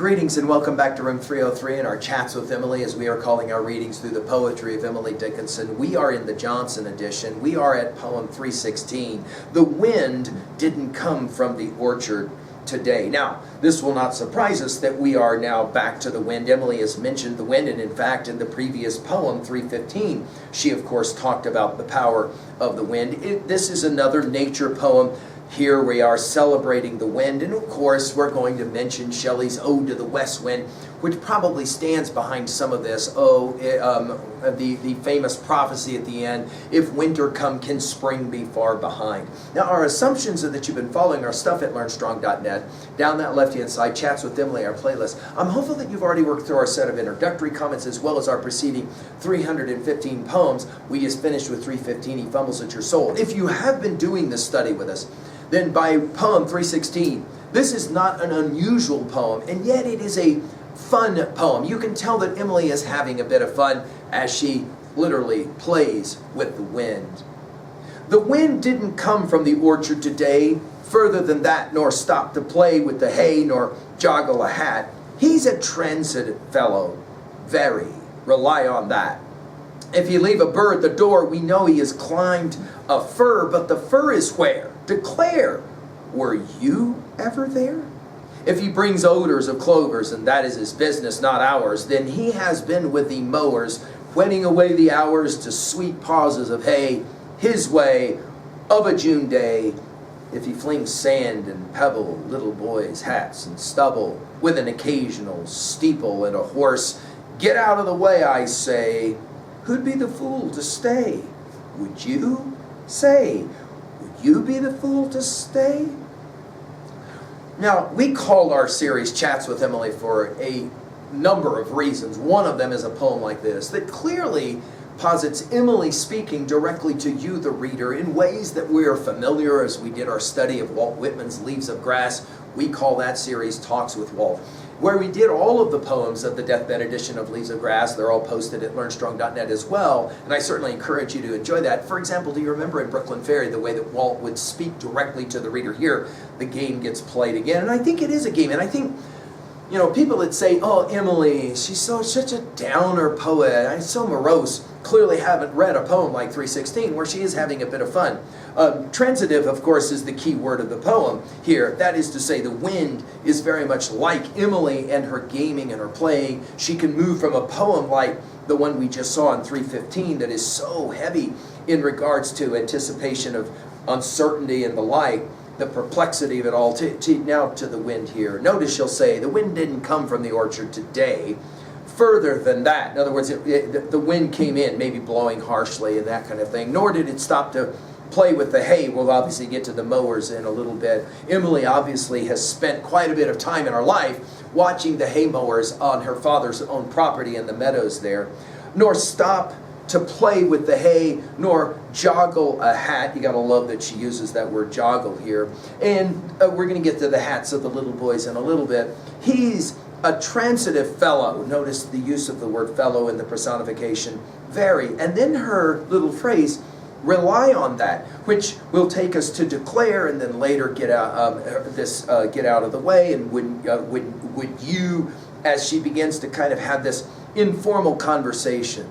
Greetings and welcome back to Room 303 and our chats with Emily as we are calling our readings through the poetry of Emily Dickinson. We are in the Johnson edition. We are at poem 316. The wind didn't come from the orchard today. Now, this will not surprise us that we are now back to the wind. Emily has mentioned the wind, and in fact, in the previous poem, 315, she of course talked about the power of the wind. This is another nature poem. Here we are celebrating the wind, and of course we're going to mention Shelley's Ode to the West Wind, which probably stands behind some of this. The famous prophecy at the end, if winter come, can spring be far behind? Now our assumptions are that you've been following our stuff at learnstrong.net. Down that left-hand side, Chats with Emily, our playlist. I'm hopeful that you've already worked through our set of introductory comments as well as our preceding 315 poems. We just finished with 315, He Fumbles at Your Soul. If you have been doing this study with us, then by poem 316, this is not an unusual poem, and yet it is a fun poem. You can tell that Emily is having a bit of fun as she literally plays with the wind. The wind didn't come from the orchard today, further than that, nor stop to play with the hay, nor joggle a hat. He's a transitive fellow, very, rely on that. If you leave a bird at the door, we know he has climbed a fir, but the fir is where? Declare, were you ever there? If he brings odors of clovers, and that is his business, not ours, then he has been with the mowers, whetting away the hours to sweet pauses of hay, his way of a June day. If he flings sand and pebble, little boys' hats and stubble, with an occasional steeple and a horse, get out of the way, I say. Who'd be the fool to stay? Would you? Say, would you be the fool to stay? Now, we called our series Chats with Emily for a number of reasons. One of them is a poem like this that clearly posits Emily speaking directly to you, the reader, in ways that we are familiar as we did our study of Walt Whitman's Leaves of Grass. We call that series Talks with Walt, where we did all of the poems of the deathbed edition of Leaves of Grass. They're all posted at learnstrong.net as well, and I certainly encourage you to enjoy that. For example, do you remember in Brooklyn Ferry the way that Walt would speak directly to the reader? Here, the game gets played again, and I think it is a game, and I think, you know, people that say, oh, Emily, she's such a downer poet, I'm so morose, clearly haven't read a poem like 316 where she is having a bit of fun. Transitive, of course, is the key word of the poem here. That is to say, the wind is very much like Emily and her gaming and her playing. She can move from a poem like the one we just saw in 315 that is so heavy in regards to anticipation of uncertainty and the like, the perplexity of it all, now to the wind here. Notice she'll say, the wind didn't come from the orchard today. Further than that, in other words, the wind came in, maybe blowing harshly and that kind of thing, nor did it stop to play with the hay. We'll obviously get to the mowers in a little bit. Emily obviously has spent quite a bit of time in her life watching the hay mowers on her father's own property in the meadows there, nor stop to play with the hay, nor joggle a hat. You gotta love that she uses that word joggle here. And we're gonna get to the hats of the little boys in a little bit. He's a transitive fellow. Notice the use of the word fellow in the personification. Very. And then her little phrase, rely on that, which will take us to declare, and then later get out get out of the way. And would you, as she begins to kind of have this informal conversation,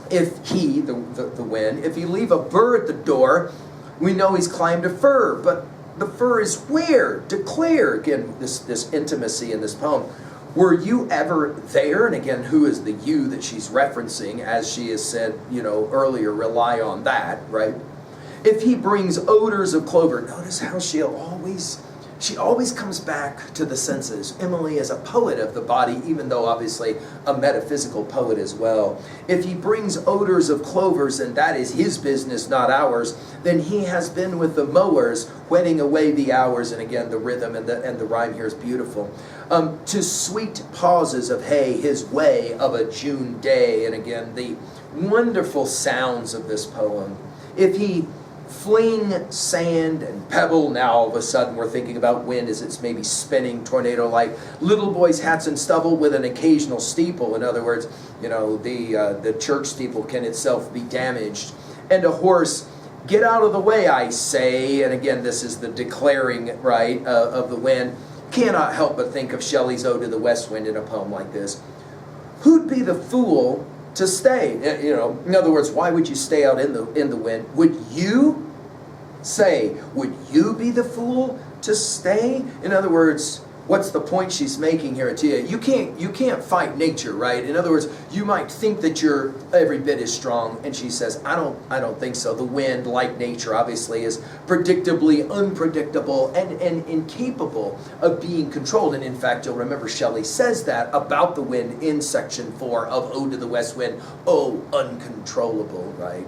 if he, the wind, if you leave a bird at the door, we know he's climbed a fir, but the fir is where? Declare. Again, this intimacy in this poem. Were you ever there? And again, who is the you that she's referencing, as she has said, you know, earlier, rely on that, right? If he brings odors of clover, notice how she always comes back to the senses. Emily is a poet of the body, even though obviously a metaphysical poet as well. If he brings odors of clovers, and that is his business, not ours, then he has been with the mowers, whetting away the hours. And again, the rhythm and the rhyme here is beautiful. To sweet pauses of hay, his way of a June day. And again, the wonderful sounds of this poem. If he fling sand and pebble, now all of a sudden we're thinking about wind as it's maybe spinning tornado-like. Little boys' hats and stubble with an occasional steeple. In other words, you know, the church steeple can itself be damaged. And a horse, get out of the way, I say. And again, this is the declaring, right, of the wind. cannot help but think of Shelley's Ode to the West Wind in a poem like this. Who'd be the fool to stay? You know, in other words, why would you stay out in the wind? Would you say, would you be the fool to stay? In other words, what's the point she's making here to you? You can't fight nature, right? In other words, you might think that you're every bit as strong, and she says, I don't think so. The wind, like nature, obviously, is predictably unpredictable and incapable of being controlled. And in fact, you'll remember Shelley says that about the wind in section 4 of Ode to the West Wind. Oh, uncontrollable, right?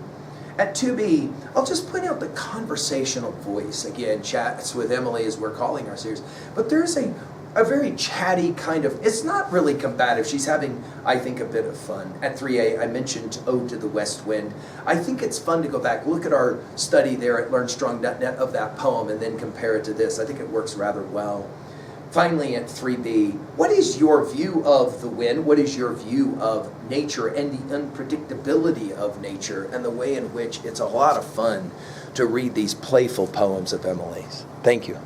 At 2b, I'll just point out the conversational voice. Again, Chats with Emily as we're calling our series. But there's a very chatty kind of, it's not really combative. She's having, I think, a bit of fun. At 3a, I mentioned Ode to the West Wind. I think it's fun to go back, look at our study there at LearnStrong.net of that poem, and then compare it to this. I think it works rather well. Finally, at 3b, what is your view of the wind? What is your view of nature and the unpredictability of nature and the way in which it's a lot of fun to read these playful poems of Emily's? Thank you.